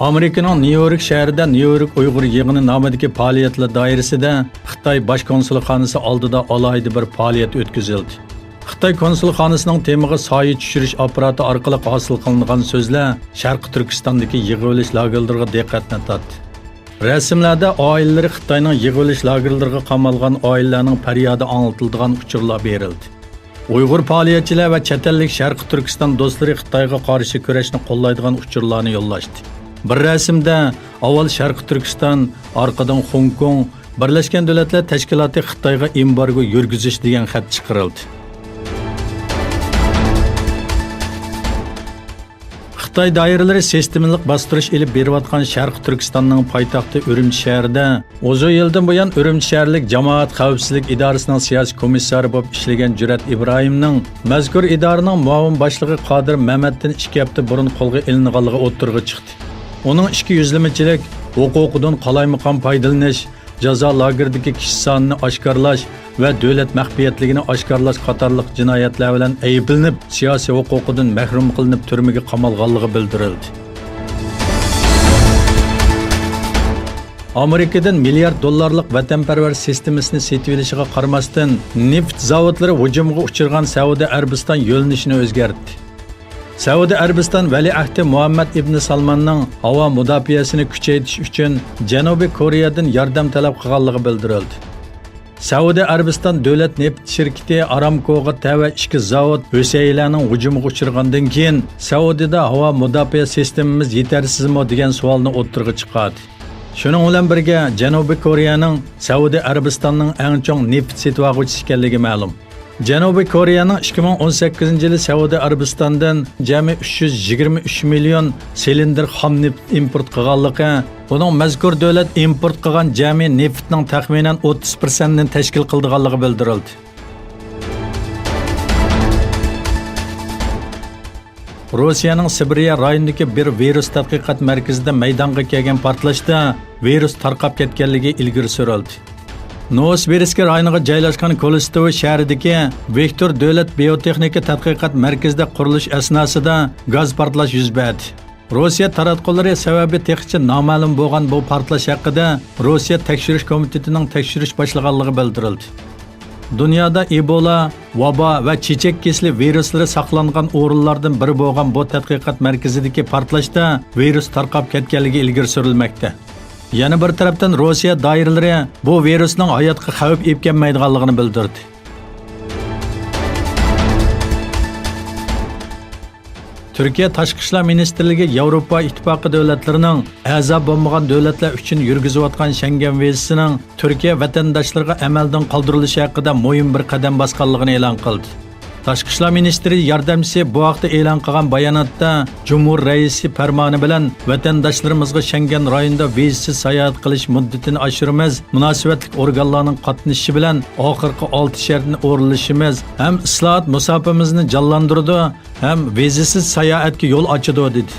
Amerikaning Nyu-York shahrida Nyu-York Uyg'ur yig'ini nomidagi faoliyatlar doirasida Xitoy bosh konsulxonasi oldida alohida bir faoliyat o'tkazildi. Xitoy konsulxonasining temaga soya tushirish apparati orqali hosil qilingan so'zlar Sharqi Turkistondagi yig'ilish lagerlariga diqqatni tortdi. Rasmlarda oilalar Xitoyning yig'ilish lagerlariga qamalgan oilalarning faryodi anlatiladigan uchurlar berildi. Uyg'ur faoliyatchilar va chet ellik Sharqi Turkiston do'stlari Xitoyga qarshi kurashni qo'llaydigan uchurlarni yo'llashdi. Bir rasmda avval Sharqi Turkiston, orqadan Hong Kong, Birlashgan Davlatlar Tashkiloti Xitoyga embargo yurgizish degan xat chiqarildi. Xitoy doiralari sistemalik bostirish elib berayotgan Sharqi Turkistonning poytaxti Urumchi shahrida uzun yildan buyon Urumchi shaharlik jamoat xavfsizlik idorasining siyosiy komissari bo'lib ishlagan Jurat Ibrohimning mazkur idoraning muavin boshlig'i Qodir Mamatdan 2 hafta burun qo'lga ilinganligi o'ttirg'i chiqdi. Uning ichki yuzlamachilik, huquqidan qalaymaqon foydalanish, jazo lageridagi kishi sonini oshkorlash va davlat maxfiyatligini oshkorlash qatorliq jinoyatlar bilan ayblanib, siyosiy huquqidan mahrum qilinib turmaga qamalganligi bildirildi. Amerikadan milliard dollarlik vatanparvar sistemasini setib olishiga qaramasdan, neft zavodlari hujumga uchirgan Saudiya Arabiston yo'linishini o'zgartdi. Saudiya Arabiston valiahdi Muhammad ibn Salmanning havo mudofaasini kuchaytirish uchun Janubiy Koreyadan yordam talab qilganligi bildirildi. Saudiya Arabiston davlat neft shirkati Aramco'ga tava 2 zavod Husaylarning hujumiga uchirgandan keyin Saudiyada havo mudofaa sistemamiz yetarsizmi degan savolni o'ttirg'i chiqardi. Shuning bilan birga Janubiy Koreyaning Saudiya Arabistonning eng chong neft setib ekanligi ma'lum. Janubiy Koreyaning 2018-yili Saudiya Arabistondan jami 323 million silindr xom neft import qilganligi, uning mazkur davlat import qilgan jami neftning taxminan 30%ni tashkil qilganligi bildirildi. Rossiyaning Sibiriya rayonidagi bir virus tadqiqot markazida maydonga kelgan portlashda virus tarqab ketganligi ilgari surildi. Novosibirsk rayoniga joylashgan Kolostovo shahridagi Vektor davlat biotexnika tadqiqot markazida qurilish asnosida gaz portlash yuz berdi. Rossiya taratqullari sababi texnicha noma'lum bo'lgan bu portlash haqida Rossiya tekshirish komitetining tekshirish boshlaganligi bildirildi. Dunyoda Ebola, vabo va chechak kesli viruslari saqlangan o'rinlardan biri bo'lgan bu tadqiqot markazidagi portlashda virus tarqab ketganligi ilgari surilmoqda. Yana bir tarafdan Rossiya doiralari bu virusning hayotga xavf kelmaydiganligini bildirdi. Turkiya Tashqi ishlar ministrligi Yevropa ittifoqi davlatlarining a'zo bo'lmagan davlatlar uchun yurgizayotgan Schengen vizasining Turkiya vatandoshlariga amaldan qoldirilishi haqida muhim bir qadam bosganligini e'lon qildi. Tashqi ishlar ministri yordamchisi bu haqda e'lon qilgan bayonotda Cumhur raisi farmoni bilan vatandoshlarimizga Schengen rayonida vizasiz sayohat qilish muddatini oshiramiz, munosabatli organlarning qatnashishi bilan oxirgi 6 shartni o'rinlashimiz ham islohot musofamizni jonlantirdi, ham vizasiz sayohatga yo'l ochadi dedi.